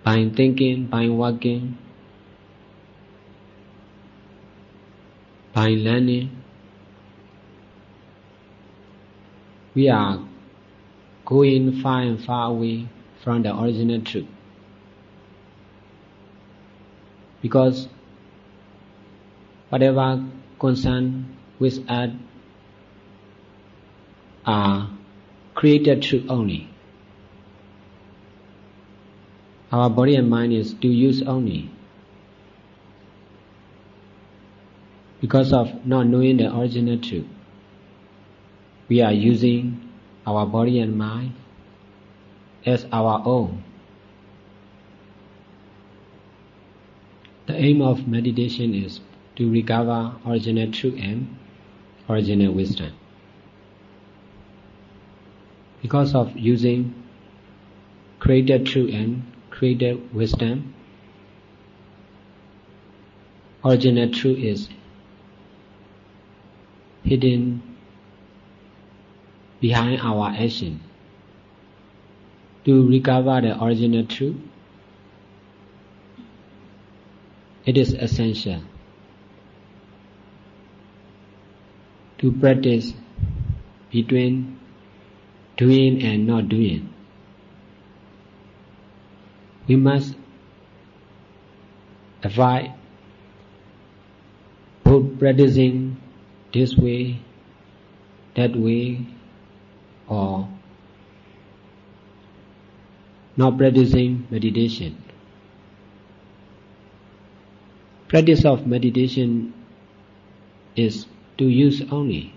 by thinking, by working, by learning, we are going far and far away from the original truth. Because whatever concern with us are created truth only. Our body and mind is to use only. Because of not knowing the original truth, we are using our body and mind as our own. The aim of meditation is to recover original truth and original wisdom. Because of using created truth and created wisdom, original truth is hidden behind our action. To recover the original truth, it is essential to practice between doing and not doing. We must avoid both practicing this way, that way, or not practicing meditation. Practice of meditation is to use only.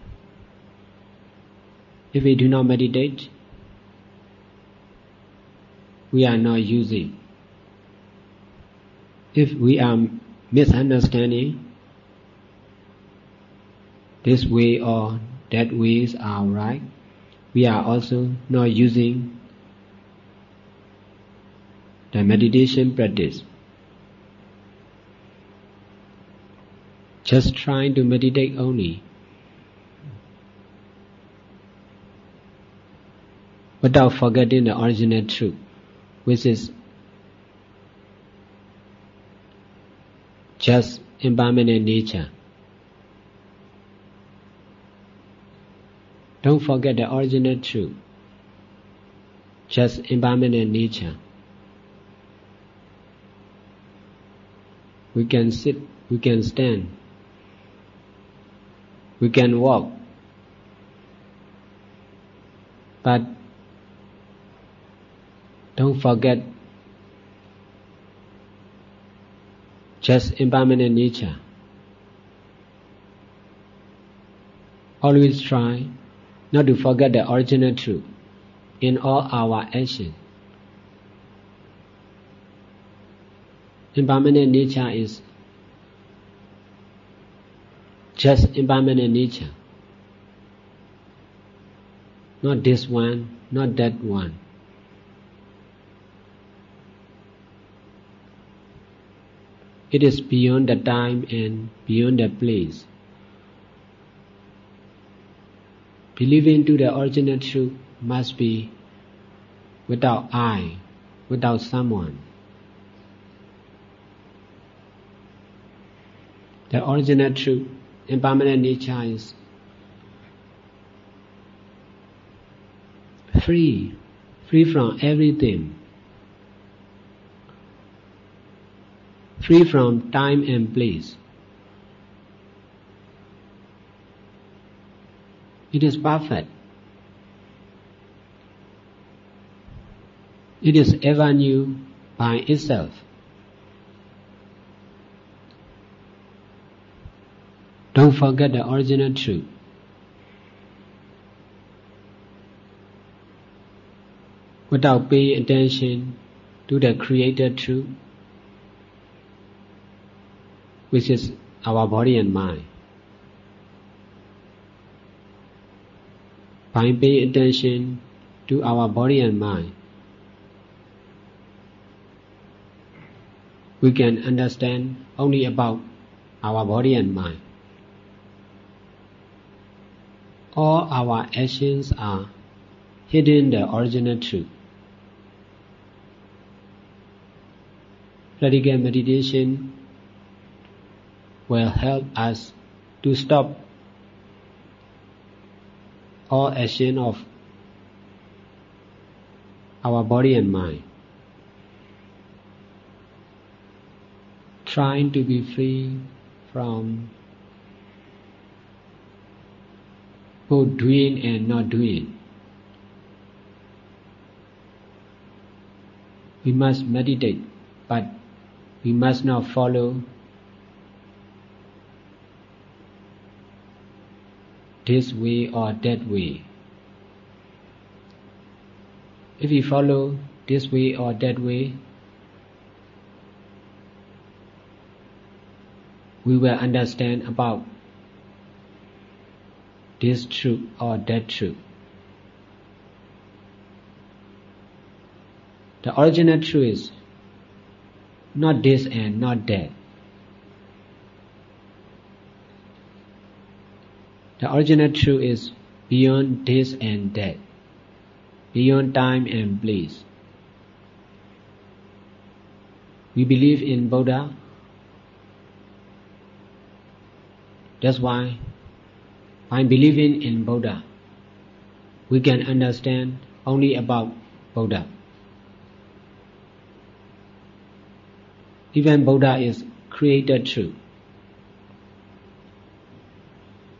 If we do not meditate, we are not using. If we are misunderstanding this way or that ways are right, we are also not using the meditation practice. Just trying to meditate only, without forgetting the original truth, which is just impermanent nature. Don't forget the original truth, just impermanent nature. We can sit, we can stand, we can walk, but don't forget just impermanent nature. Always try not to forget the original truth in all our actions. Impermanent nature is just impermanent nature. Not this one, not that one. It is beyond the time and beyond the place. Believing to the original truth must be without I, without someone. The original truth, impermanent nature is free from everything, free from time and place. It is perfect. It is ever new by itself. Don't forget the original truth. Without paying attention to the created truth, which is our body and mind. By paying attention to our body and mind, we can understand only about our body and mind. All our actions are hidden the original truth. Practical meditation will help us to stop all action of our body and mind, trying to be free from both doing and not doing. We must meditate, but we must not follow this way or that way. If we follow this way or that way, we will understand about this truth or that truth. The original truth is not this and not that. The original truth is beyond this and that, beyond time and place. We believe in Buddha. That's why, by believing in Buddha, we can understand only about Buddha. Even Buddha is created truth.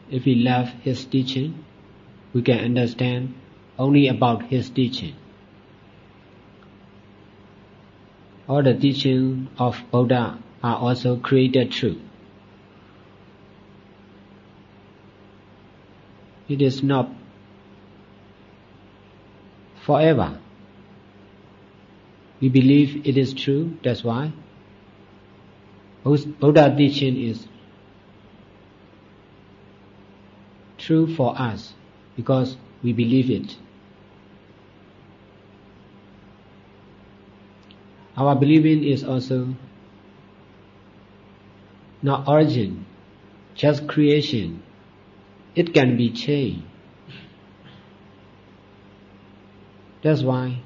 If we love his teaching, we can understand only about his teaching. All the teachings of Buddha are also created truth. It is not forever. We believe it is true, that's why Buddha teaching is true for us, because we believe it. Our believing is also not origin, just creation. It can be changed. That's why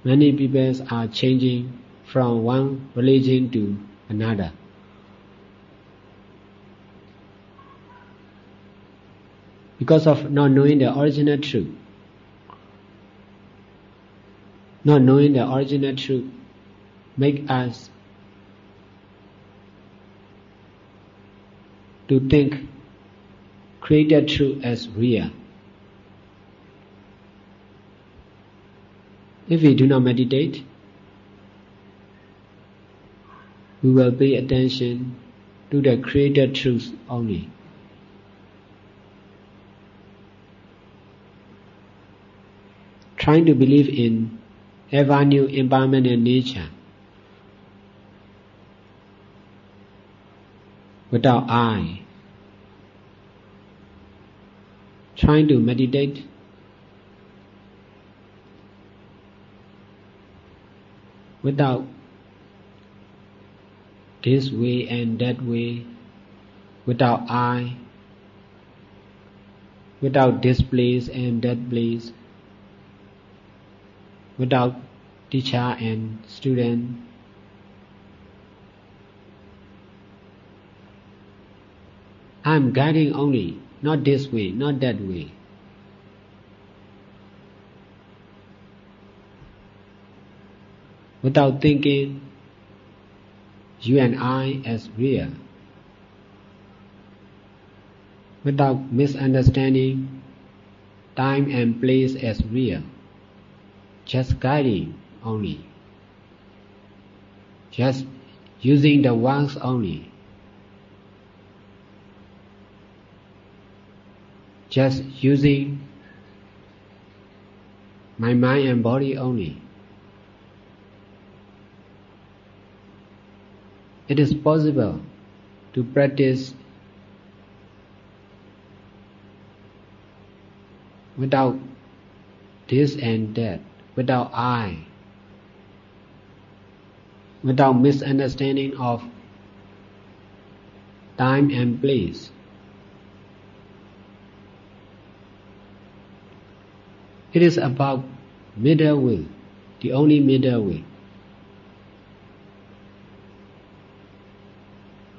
many people are changing from one religion to another. Because of not knowing the original truth. Not knowing the original truth make us to think created truth as real. If we do not meditate, we will pay attention to the created truth only. Trying to believe in ever new impermanent nature without I. Trying to meditate without this way and that way, without I, without this place and that place, without teacher and student. I am guiding only, not this way, not that way. Without thinking you and I as real. Without misunderstanding time and place as real. Just guiding only. Just using the words only. Just using my mind and body only. It is possible to practice without this and that, without I, without misunderstanding of time and place. It is about middle way, the only middle way,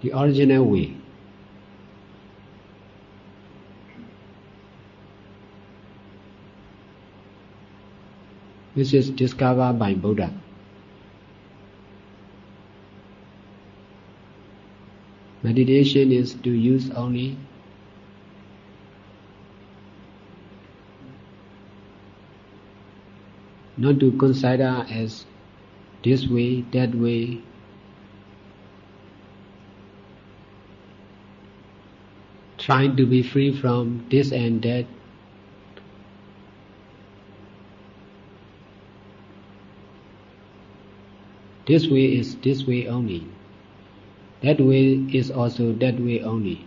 the original way. This is discovered by Buddha. Meditation is to use only not to consider as this way, that way. Trying to be free from this and that. This way is this way only. That way is also that way only.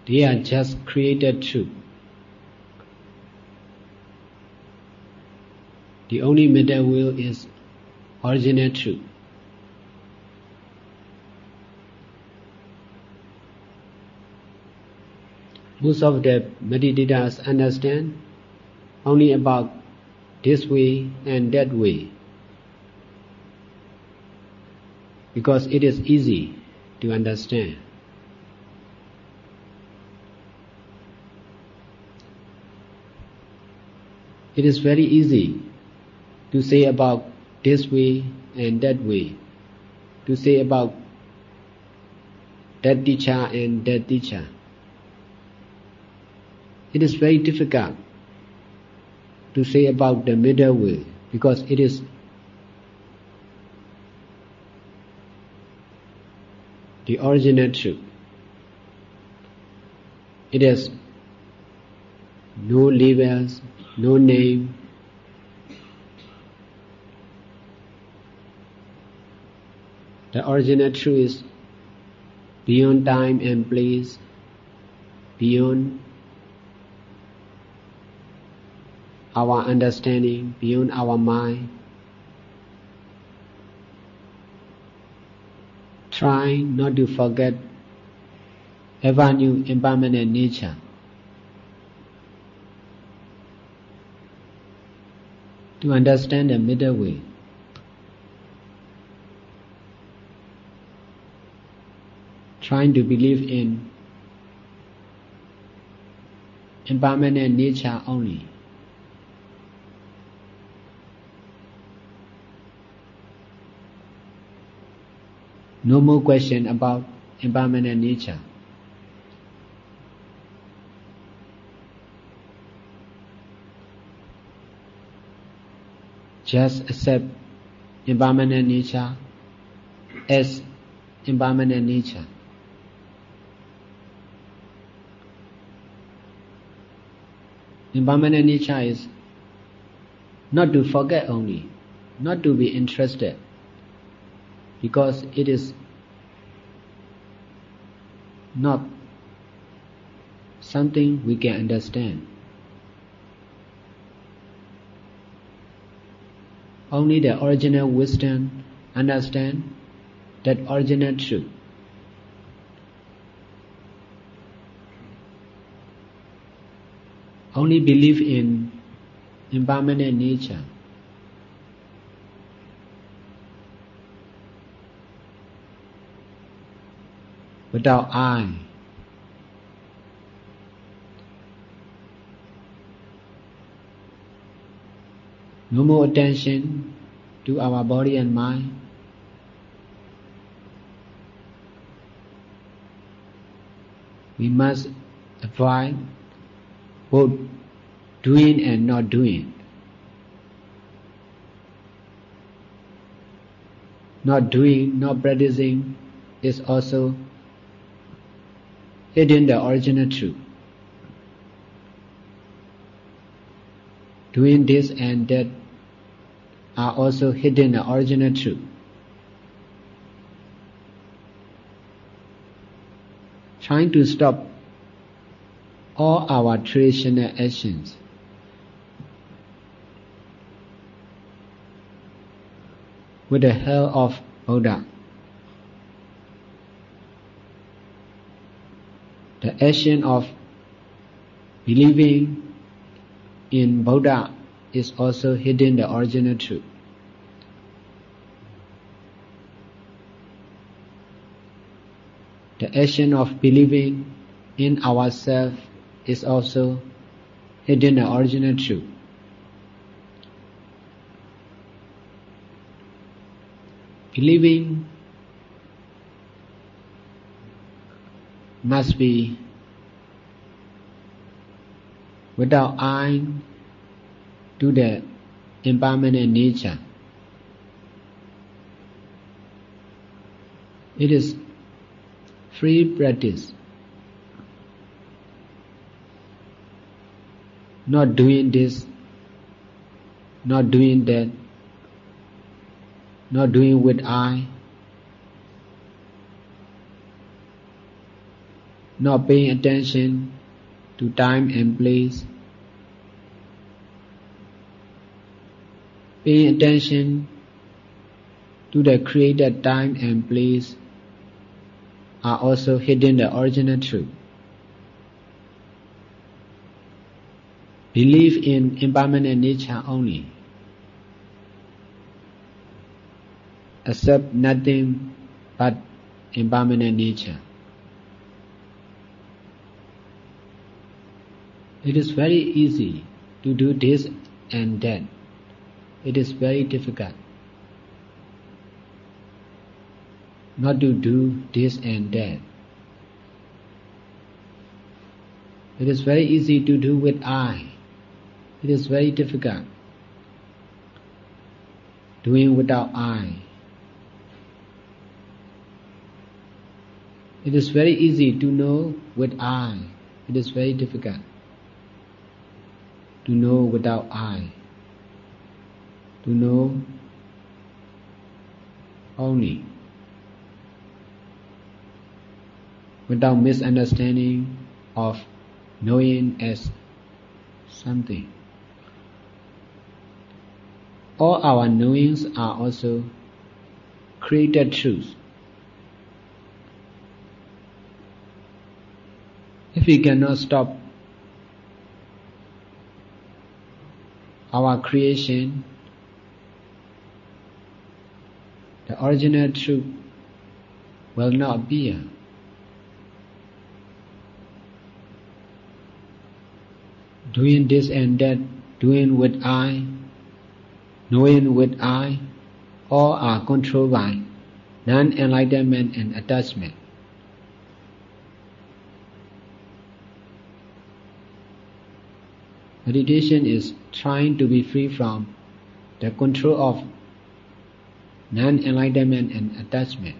They are just created truth. The only middle way is original truth. Most of the meditators understand only about this way and that way, because it is easy to understand. It is very easy to say about this way and that way, to say about that teacher and that teacher. It is very difficult to say about the middle way, because it is the original truth. It has no labels, no name. The original truth is beyond time and place, beyond our understanding, beyond our mind. Try not to forget ever new impermanent nature. To understand the middle way. Trying to believe in impermanent nature only. No more question about impermanent nature. Just accept impermanent nature as impermanent nature. Impermanent nature is not to forget only, not to be interested, because it is not something we can understand. Only the original wisdom understand that original truth. Only believe in impermanent nature. Without I. No more attention to our body and mind. We must avoid both doing and not doing. Not doing, not practicing is also hidden the original truth. Doing this and that are also hidden the original truth. Trying to stop all our traditional actions. With the help of Buddha. The action of believing in Buddha is also hidden the original truth. The action of believing in ourselves is also hidden the original truth. Believing must be without eye to the impermanent nature. It is free practice, not doing this, not doing that, not doing with eye, not paying attention to time and place, paying attention to the created time and place are also hidden the original truth. Believe in impermanent nature only. Accept nothing but impermanent nature. It is very easy to do this and that. It is very difficult not to do this and that. It is very easy to do with eye. It is very difficult doing without eye. It is very easy to know with eye. It is very difficult to know without eye. To know only without misunderstanding of knowing as something. All our knowings are also created truths. If we cannot stop our creation, the original truth will not appear. Doing this and that, doing with eye, knowing with eye, all are controlled by non-enlightenment and attachment. Meditation is trying to be free from the control of non-enlightenment and attachment.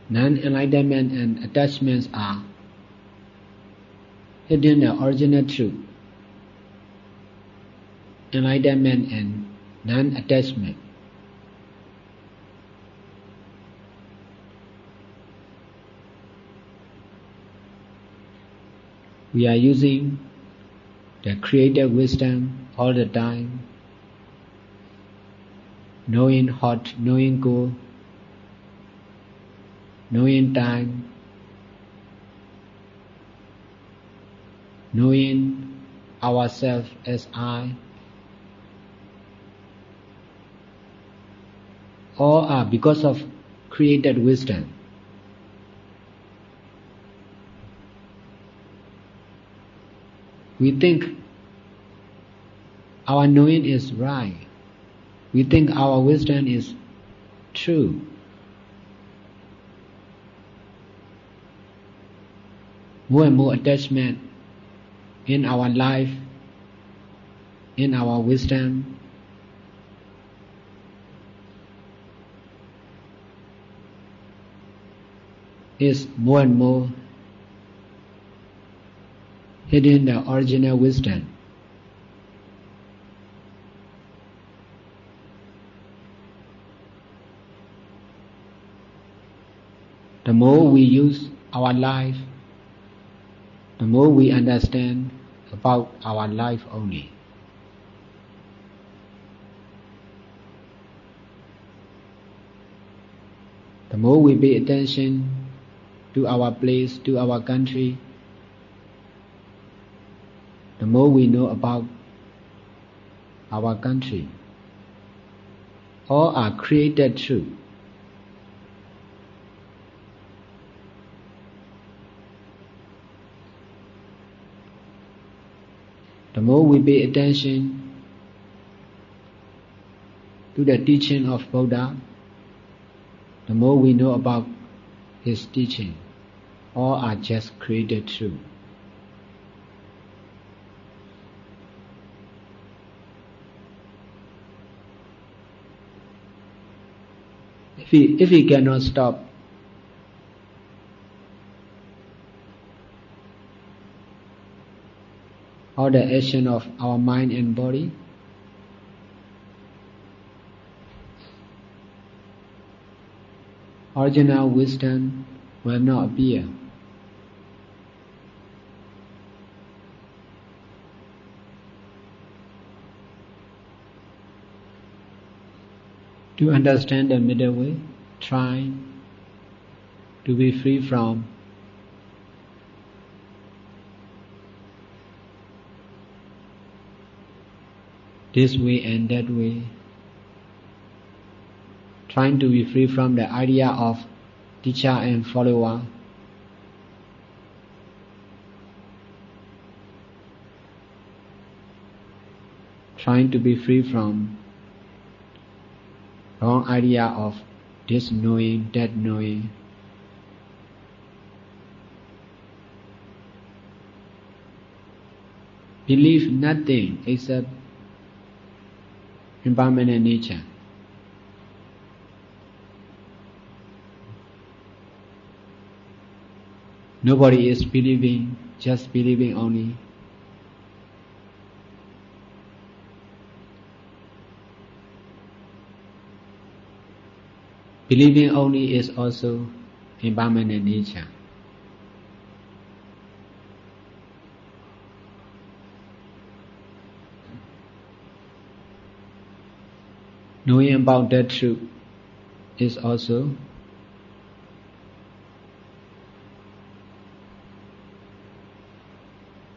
Non-enlightenment and attachments are hidden the original truth. Enlightenment and non-attachment. We are using the creative wisdom all the time, knowing hot, knowing cold, knowing time, knowing ourselves as I. All are because of created wisdom. We think our knowing is right. We think our wisdom is true. More and more attachment in our life, in our wisdom, is more and more hidden the original wisdom. The more we use our life, the more we understand about our life only. The more we pay attention to our place, to our country, the more we know about our country. All are created truth. The more we pay attention to the teaching of Buddha, the more we know about his teaching. All are just created truth. If we cannot stop all the action of our mind and body, original wisdom will not appear. To understand the middle way, try to be free from this way and that way, trying to be free from the idea of teacher and follower, trying to be free from wrong idea of this knowing, that knowing. Believe nothing except impermanent nature. Nobody is believing, just believing only. Believing only is also impermanent nature. Knowing about that truth is also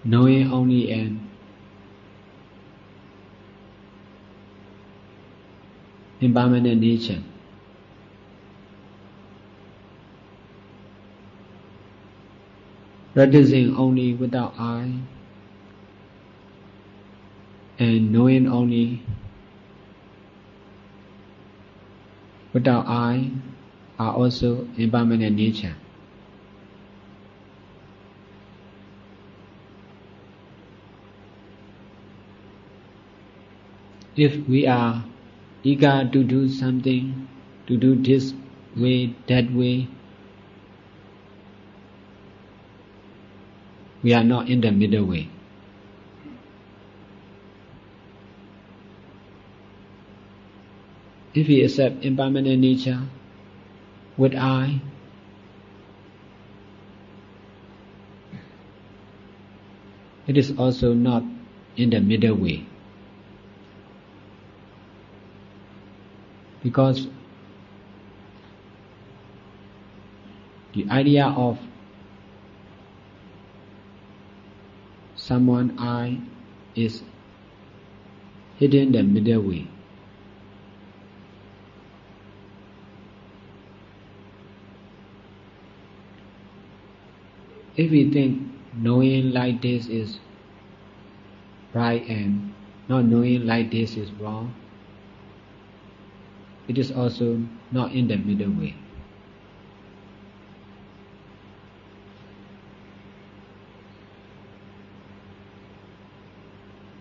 knowing only an impermanent nature. Practicing only without I and knowing only without I are also impermanent nature. If we are eager to do something, to do this way, that way, we are not in the middle way. If we accept impermanent nature with I, it is also not in the middle way. Because the idea of someone I is hidden the middle way. If we think knowing like this is right and not knowing like this is wrong, it is also not in the middle way.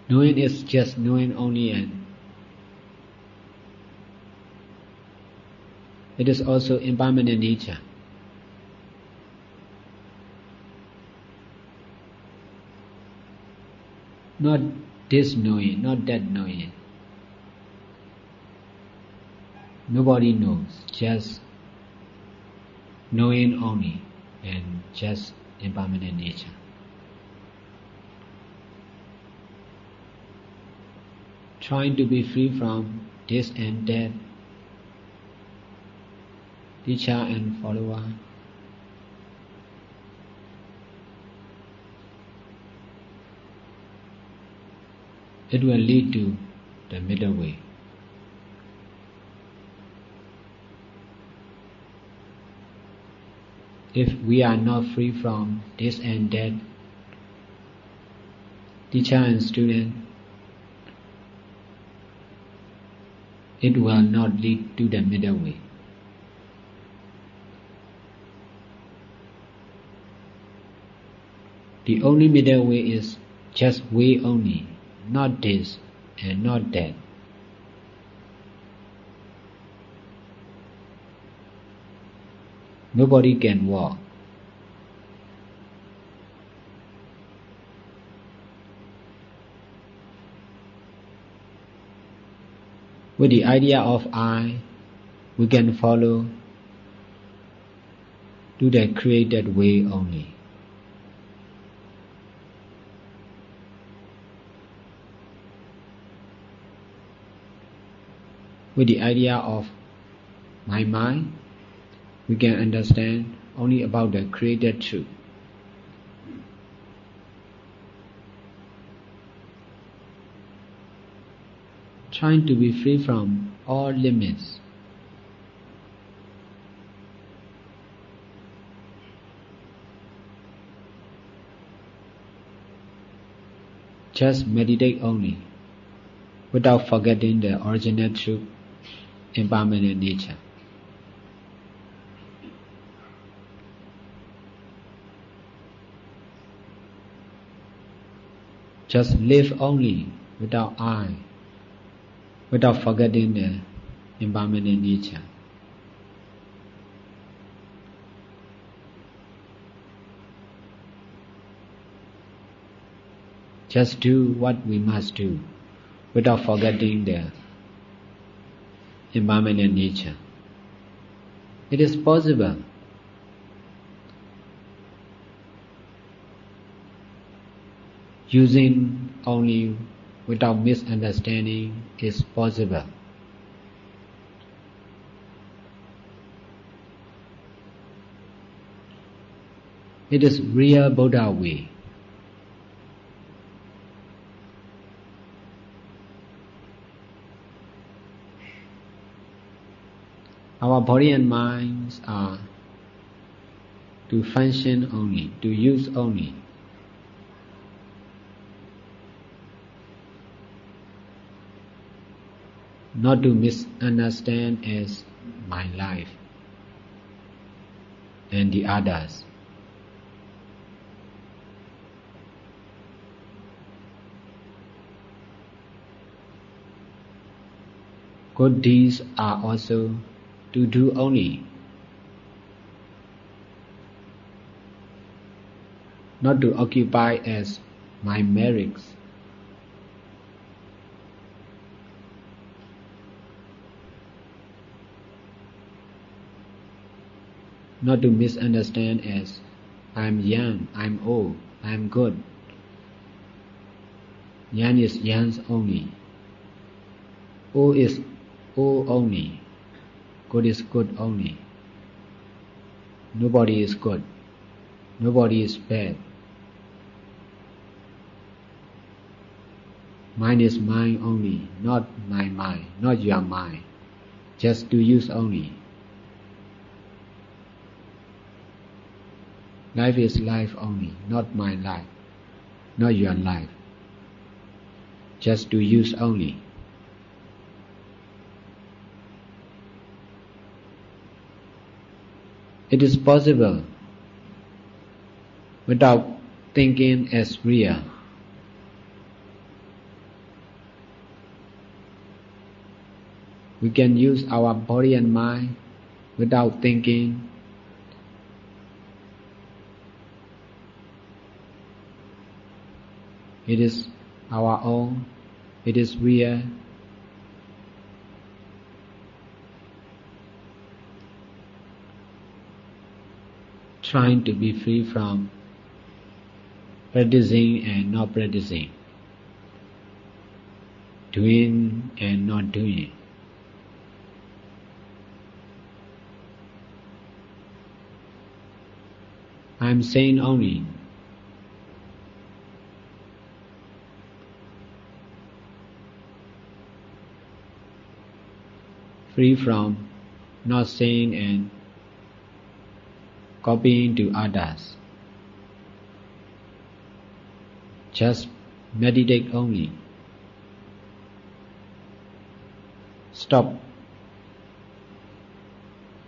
Knowing is just knowing only, and it is also impermanent nature. Not this knowing, not that knowing. Nobody knows, just knowing only and just impermanent nature. Trying to be free from this and that, teacher and follower, it will lead to the middle way. If we are not free from this and that, teacher and student, it will not lead to the middle way. The only middle way is just way only, not this and not that. Nobody can walk. With the idea of I, we can follow to the created way only. With the idea of my mind, we can understand only about the created truth. Trying to be free from all limits. Just meditate only, without forgetting the original truth, impermanent nature. Just live only without I, without forgetting the impermanent nature. Just do what we must do, without forgetting the impermanent nature. It is possible. Using only without misunderstanding is possible. It is real Buddha way. Our body and minds are to function only, to use only. Not to misunderstand as my life and the others. Good deeds are also to do only, not to occupy as my merits. Not to misunderstand as I am young, I am old, I am good. Young is young only. Old is old only. Good is good only. Nobody is good. Nobody is bad. Mine is mine only, not my mind, not your mind. Just to use only. Life is life only, not my life, not your life. Just to use only. It is possible without thinking as real. We can use our body and mind without thinking. It is our own, it is real. Trying to be free from practicing and not practicing, doing and not doing. I am saying only. free from not saying and copying to others. Just meditate only. Stop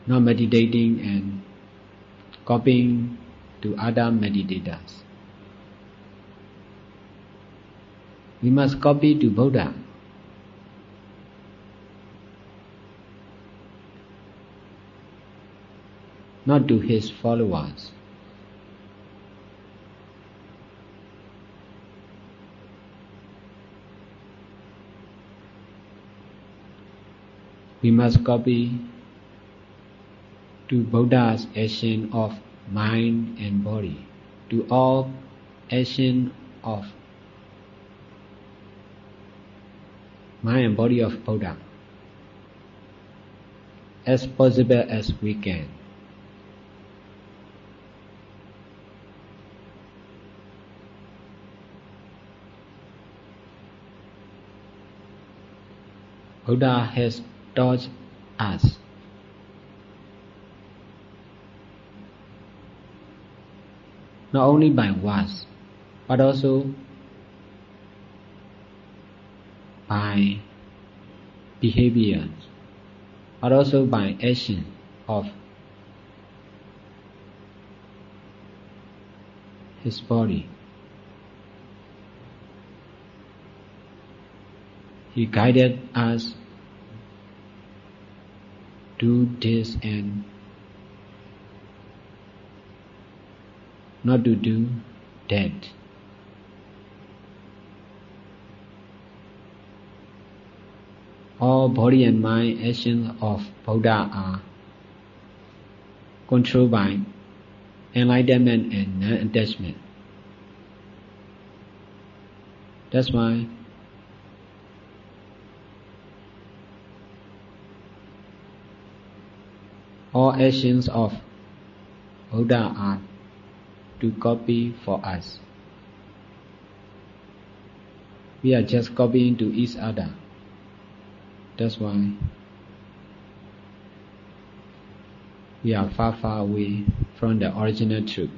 not meditating and copying to other meditators. We must copy to Buddha. Not to his followers. We must copy to Buddha's action of mind and body, to all action of mind and body of Buddha, as possible as we can. Buddha has taught us not only by words, but also by behavior, but also by action of his body. He guided us do this and not to do that. All body and mind actions of Buddha are controlled by enlightenment and non-attachment. That's why all actions of Buddha are to copy for us. We are just copying to each other. That's why we are far, far away from the original truth.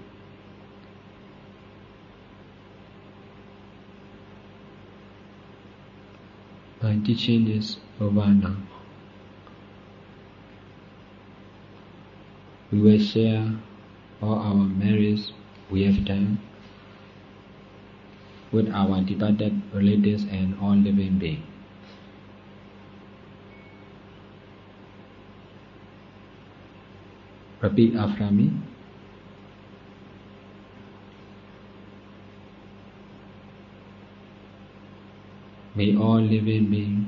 My teaching is over now. We will share all our merits we have done with our departed relatives and all living beings. Repeat after me. May all living beings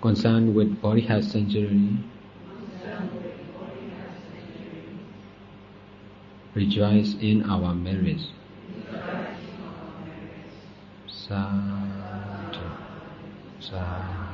concerned with body health sanctuary rejoice in our merits. Sadhu, sadhu.